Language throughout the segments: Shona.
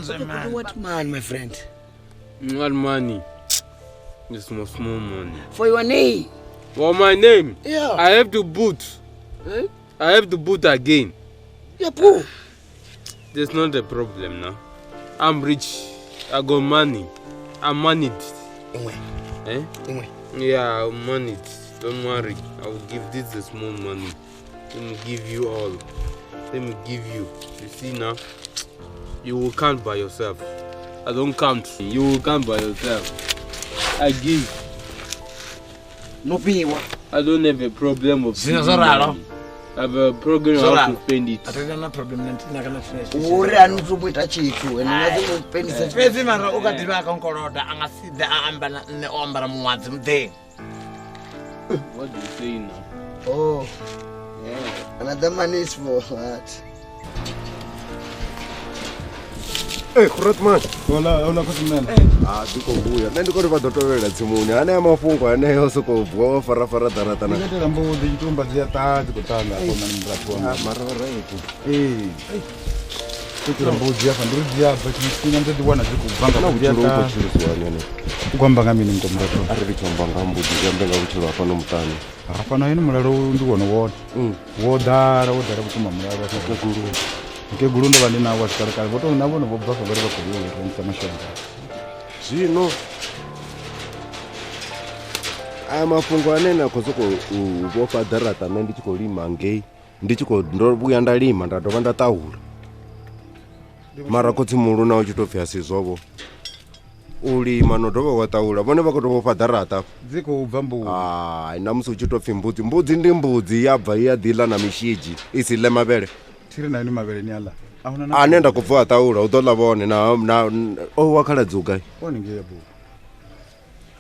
Man. What man, my friend? What money? Just small money. For your name? For my name? Yeah. I have to boot. Eh? I have to boot again. Yeah, poor. That's not a problem now. I'm rich. I got money. I'm moneyed. Eh? Yeah, I'm moneyed. Don't worry. I will give this the small money. Let me give you all. Let me give you. You see now? You will count by yourself. I don't count. You will count by yourself. I give. No pay what? I don't have a problem of giving money. I have a program how to spend it. I don't have a problem. I'm not going to finish. I'm not going to cheat you. And I'm not going to spend it. I'm not going to What do you say now? Oh. Yeah. Another money is for what? Hey, Kurotman. Hola, Kusiman. Ah, duko buya. Nandi ko riba dotovela tsimuni. Ane mafungo ane yosoko bwo fara taratana. Ngitela mbo ditumba zia tati kutanga kona mratu wa. Ah, mara right. Kuti mbo zia fanduria but msina ndedi wana zikubanga kudia ta. Chiriswani. Kwamba ngami ni ngomratu. Ari bichambanga mbo zia mbenga uchilo afano mutani. Afano yini mulalo ndiwona wona. Wodara kutuma mulalo akakuru. Ke gurundo vale na wa tsarkala boto na bona bo ba bari ba ko yo renta mashamba zvino aya mafungo anena kozoko ubofa darata na ndichiko lima ngei ndichiko ndobuya ndalima ndatova ndataura mara kotsi mulu na uchitopfya sizvovo ulima nodova wataura vone vakotobofa darata dziko ubva mbu ina musi uchitopfya mbudzi ndi mbudzi yabva yadhila na mishiji isile mavele tiri na ni mavele ni ala anenda kubva taura utola vone na wakhaladzuka woni ngebo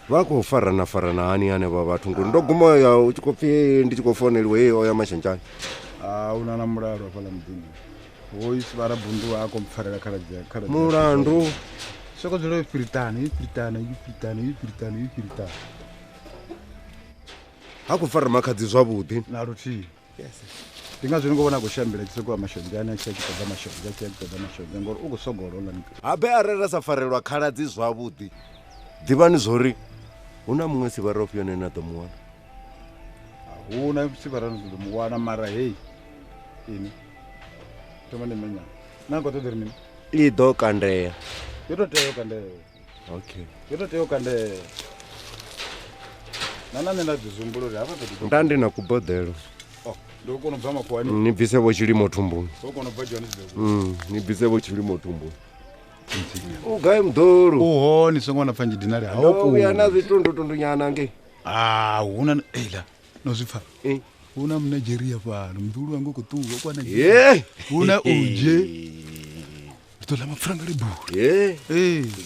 vakofarana hani ane vavathu nguri ndoguma ya uchikopfye ndichikofonelwe oya mashanjani unana mulalo pala mdini voisi vara bundu ako mpfarela khala mulandu soko dzolo ipiritana akufara makhadzi zwavhuḓi na ruthi yes ndinga zwino ngona kushambela tsiko mashonjana achikabva mashonjana ngori ukusogolola habe arera safarelwa khaladzi zwavhuḓi ḓivhani zori huna muṅwe sivarofyo nena ḓo muwana huna sivarano ḓo muwana mara hey ini tomane menya nango to dormini I ḓo kandea yoto teo kandea okay yoto teo kandea nana nenda dzizumbulori hapa to ndandi na kubodelo ndokona bva makwani ni bvise vo chilimo thumbuni ndokona bva Johannesburg ni bvise vo chilimo thumbuni ugai mdoro uhoni songona pfanji dinari hawo uya na zvitundu nyana nge huna ela nozvifa huna mu Nigeria pano mduru wangu kutuwa kwa Nigeria huna uje tola mafranga leburi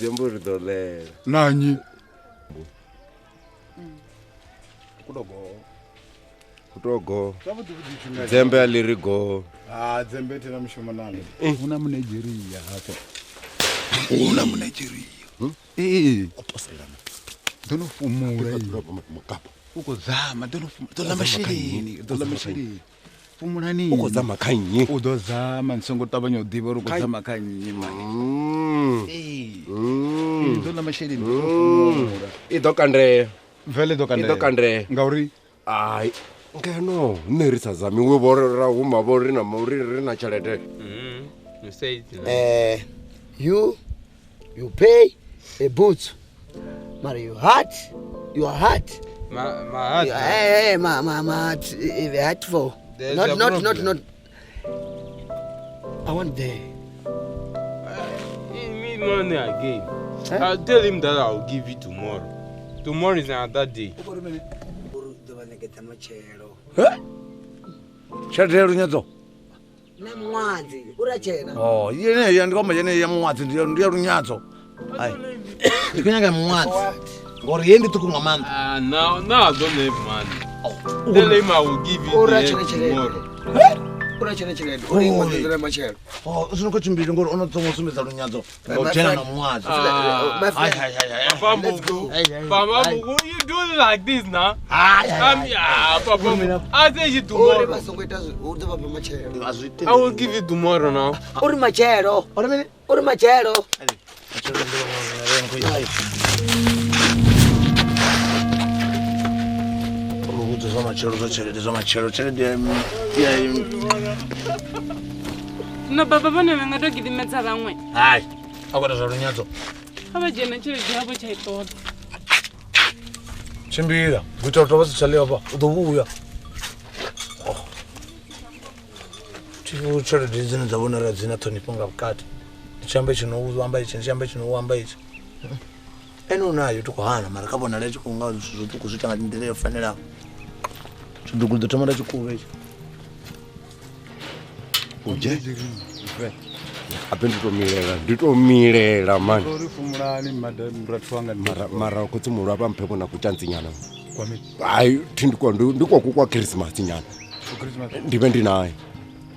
zembo ridolera nanyi kutogo dzembe alirigo dzembe tena mushomo nalo huna mu Nigeria hapa huna mu Nigeria kutoselana ndinofumura makapa ukozama ndinofumura dola mashini fumura nini ukozama kanye udozama nsongotavanya udiva ukozama kanye dola mashini ndinofumura idokandre vele idokandre ngauri ai ngeno nne ri sa zami we borera huma bori na muri ri na chalete. You say it. You pay a boot. Mara your heart. My heart. Hey, my heart. The heart for. Not. I want the. He need money again. I'll tell him that I'll give it tomorrow. Tomorrow is another day. Chatero nyazo. Namwazi urachena. Oh, yene yandikoma yene yamwazi ndiyo runyazo. Hai. Ndikunyanga mwazi. Ngori yendi tukumwa mama. Now I don't have money. Tell him I will give you tomorrow. Urachena. Uri ngondera machero. Oh, usunuko chimbiri ngori unotsongo sumeza runyazo. Ngotena na mwazi. Hai. Papa Mugu, you do it like this now? Papa, I'll tell you tomorrow. I will give you tomorrow now. Uri machero. No, Papa, I'm not going to give him a salon. Hai. Agora za runyazo. Aba jena chile jabo cha itoto. Chimbira, gutoto chale apa, udobuya. Chifu chale dizina zabona razina toni ponga bukati. Chambe chino uamba ichi. Eno nayo tukohana mara kabona lecho kunga zutu kuzita ngandile fanela. Chidugu dotomara chikuve. Uje. Nditomilela mani. Uri fumulani madam ratwanga mara kuti mulwa pa mphepo na kuchanzinyana. kwami. Hayi ndiko kukwa Christmas nyana. Christmas. Ndibe ndinaye.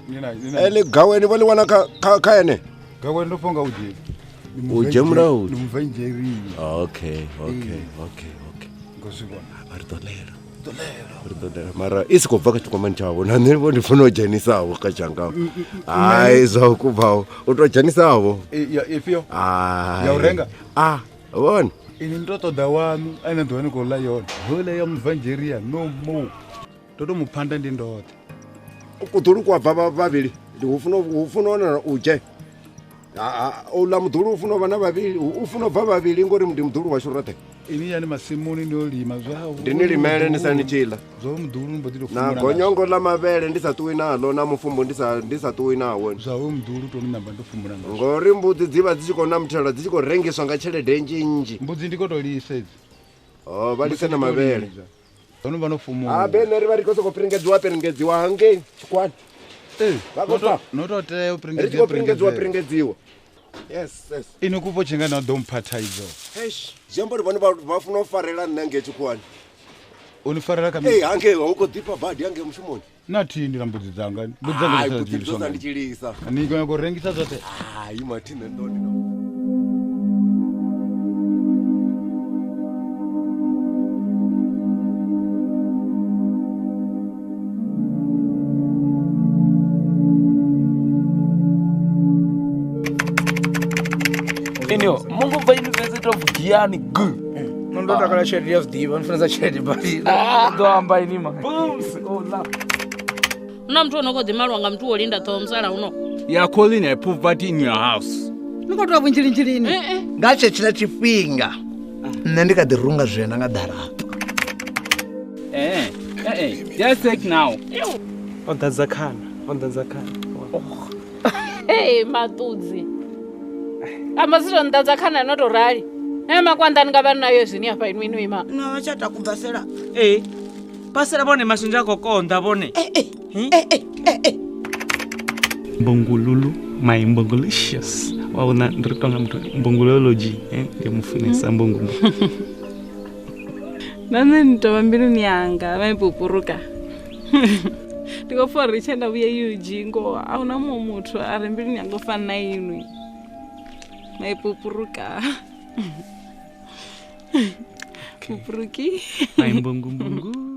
Nina. Ele gaweni bali wana ka ene. Gaweni ndofonga uje. Uje mrawo. Numvenjeri. Okay. Ngosibona. Baritolera. Mara isikobva kachikomani chavo nanebo ndifuna ujenisawo kachanga. Hayi zokubawo utojenisawo. Ifio. Ya urenga. Wona. Ini ndoto da wanu aina ndwani ko la yona. Hole ya mvanjeria no more. Toto muphanda ndi ndoto. Ukuduru kwa baba babili. Ufuna ona uje. Ola muduru ufuna bana babili. Ufuna baba babili ngori ndi muduru wa shurate. Ini yani masimuni ni olima zwawo. Ndinilimele ndisanichila. Zo muduru mbodilo fumula. Na gonjongo la mabele ndisatuwi nalo na mufumbo ndisatuwi nawo. Zawo muduru to minamba ndofumula ngazo. Ngori mbudzi dziva dzichikona mthelo dzichikorengeswa nga chelede njinji. Mbudzi ndikotolisa idzi. Balise na mabele. Vano vanofumula. Beneri vari kosokoperengedziwa hange chikwani. Nototeyo perengedziwa. Yes. Inokupo chinga na domphatha izo. Jambori vano vafuna kufarela nange chikwani. Unifarela kamini. Hange ukodipa badi hange mushumoni. Nathini la mbudzi dzanga. Mbudzi dzanga dziliswa. Ndichilisa. Niko kurengisa zote. Imathina ndoni no. Mungu va University of Guyana gu. Ndo takala charity of the one friends charity bali. Ndo amba inima. Booms. Oh la. Una mtu onoko dhimalwanga mtu olinda to msala uno. You are calling a poverty in your house. Niko twa bunchilinchilini. Ngache chila chipinga. Nendika dirunga zvena ngadara. Just take now. Onda zakana. Hey matudzi. Amaziro ndadzakana notorali. Makwanda ngava nayo zvini apa inwi ima. No vachata kubvasera. Pasera bone masunja kokonda bone. Mbongululu, my mbongulicious. Waona ndiritonga mtu mbongulology, ngemufunisa mbongulo. Nane nitova mbilu nyanga, maipupuruka. Ndikofora richenda uye yujingo, auna mutu ari mbilu nyanga fana inwi. Maipupuruka. Pupuruki. My mbongu.